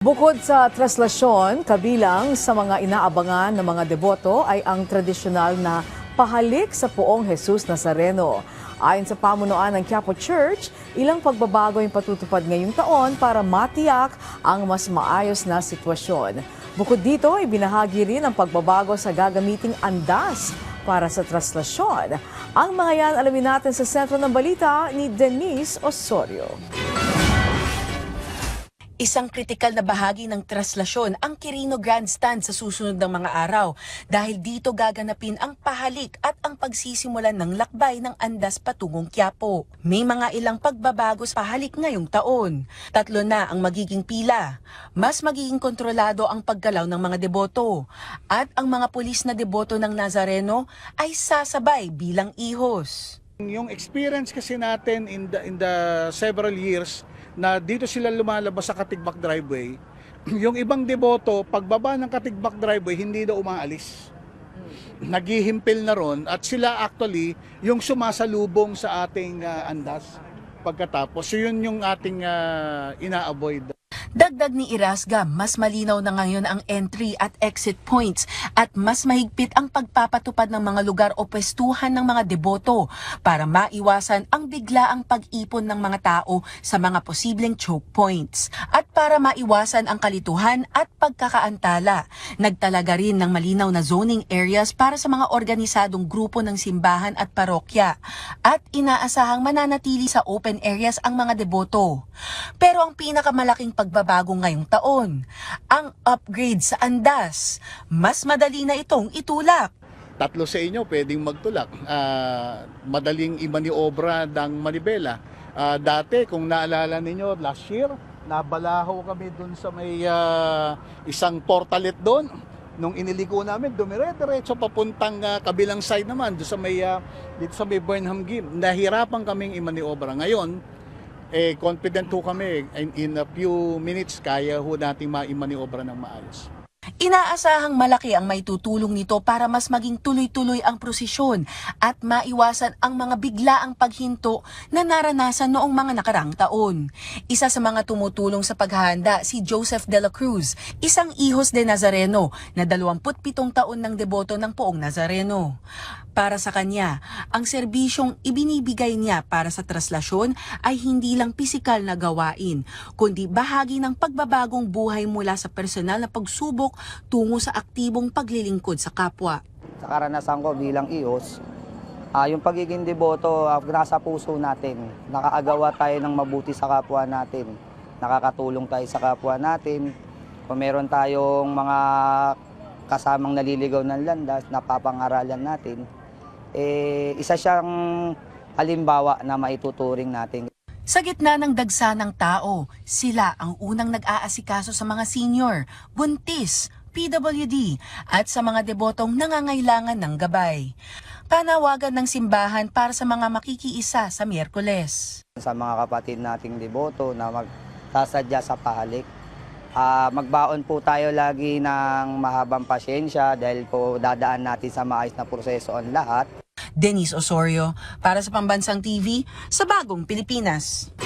Bukod sa traslasyon, kabilang sa mga inaabangan ng mga deboto ay ang tradisyonal na pahalik sa Poong Jesus Nazareno. Ayon sa pamunuan ng Quiapo Church, ilang pagbabago yung patutupad ngayong taon para matiyak ang mas maayos na sitwasyon. Bukod dito, ibinahagi rin ang pagbabago sa gagamiting andas para sa traslasyon. Ang mga yan alamin natin sa sentro ng balita ni Denise Osorio. Isang kritikal na bahagi ng traslasyon ang Quirino Grandstand sa susunod ng mga araw dahil dito gaganapin ang pahalik at ang pagsisimulan ng lakbay ng andas patungong Quiapo. May mga ilang pagbabago sa pahalik ngayong taon. 3 na ang magiging pila. Mas magiging kontrolado ang paggalaw ng mga deboto. At ang mga pulis na deboto ng Nazareno ay sasabay bilang ihos. Yung experience kasi natin in the several years na dito sila lumalabas sa Katigbak Driveway, yung ibang deboto, pagbaba ng Katigbak Driveway, hindi daw umaalis. Naghihimpil na ron at sila actually yung sumasalubong sa ating andas pagkatapos. So yun yung ating ina-avoid. Dagdag ni Irasga, mas malinaw na ngayon ang entry at exit points at mas mahigpit ang pagpapatupad ng mga lugar o pwestuhan ng mga deboto para maiwasan ang biglaang pag-ipon ng mga tao sa mga posibleng choke points at para maiwasan ang kalituhan at pagkakaantala. Nagtalaga rin ng malinaw na zoning areas para sa mga organisadong grupo ng simbahan at parokya at inaasahang mananatili sa open areas ang mga deboto. Pero ang pinakamalaking pagbabago ngayong taon, ang upgrade sa andas. Mas madali na itong itulak. 3 sa inyo pwedeng magtulak. Madaling imaniobra ng manibela. Dati, kung naalala ninyo, last year, nabalaho kami dun sa may isang portalet doon. Nung iniliko namin, dumire-diretso papuntang kabilang side naman, dito sa may Burnham Gym. Nahirapan kaming imaniobra. Ngayon, confident ho kami, in a few minutes, kaya ho natin maimaniobra ng maayos. Inaasahang malaki ang maitutulong nito para mas maging tuloy-tuloy ang prosesyon at maiwasan ang mga biglaang paghinto na naranasan noong mga nakaraang taon. Isa sa mga tumutulong sa paghahanda si Joseph de la Cruz, isang ihos de Nazareno na 27 taon ng deboto ng Poong Nazareno. Para sa kanya, ang serbisyong ibinibigay niya para sa traslasyon ay hindi lang pisikal na gawain, kundi bahagi ng pagbabagong buhay mula sa personal na pagsubok tungo sa aktibong paglilingkod sa kapwa. Sa karanasan ko bilang ihos, yung pagiging deboto nasa puso natin. Nakaagawa tayo ng mabuti sa kapwa natin. Nakakatulong tayo sa kapwa natin. Kung meron tayong mga kasamang naliligaw ng landas, napapangaralan natin, isa siyang halimbawa na maituturing natin. Sa gitna ng dagsa ng tao, sila ang unang nag-aasikaso sa mga senior, buntis, PWD at sa mga debotong nangangailangan ng gabay. Panawagan ng simbahan para sa mga makikiisa sa Miyerkules. Sa mga kapatid nating deboto na magsasadya sa pahalik, magbaon po tayo lagi ng mahabang pasyensya dahil po dadaan natin sa maayos na proseso ang lahat. Denise Osorio para sa Pambansang TV sa Bagong Pilipinas.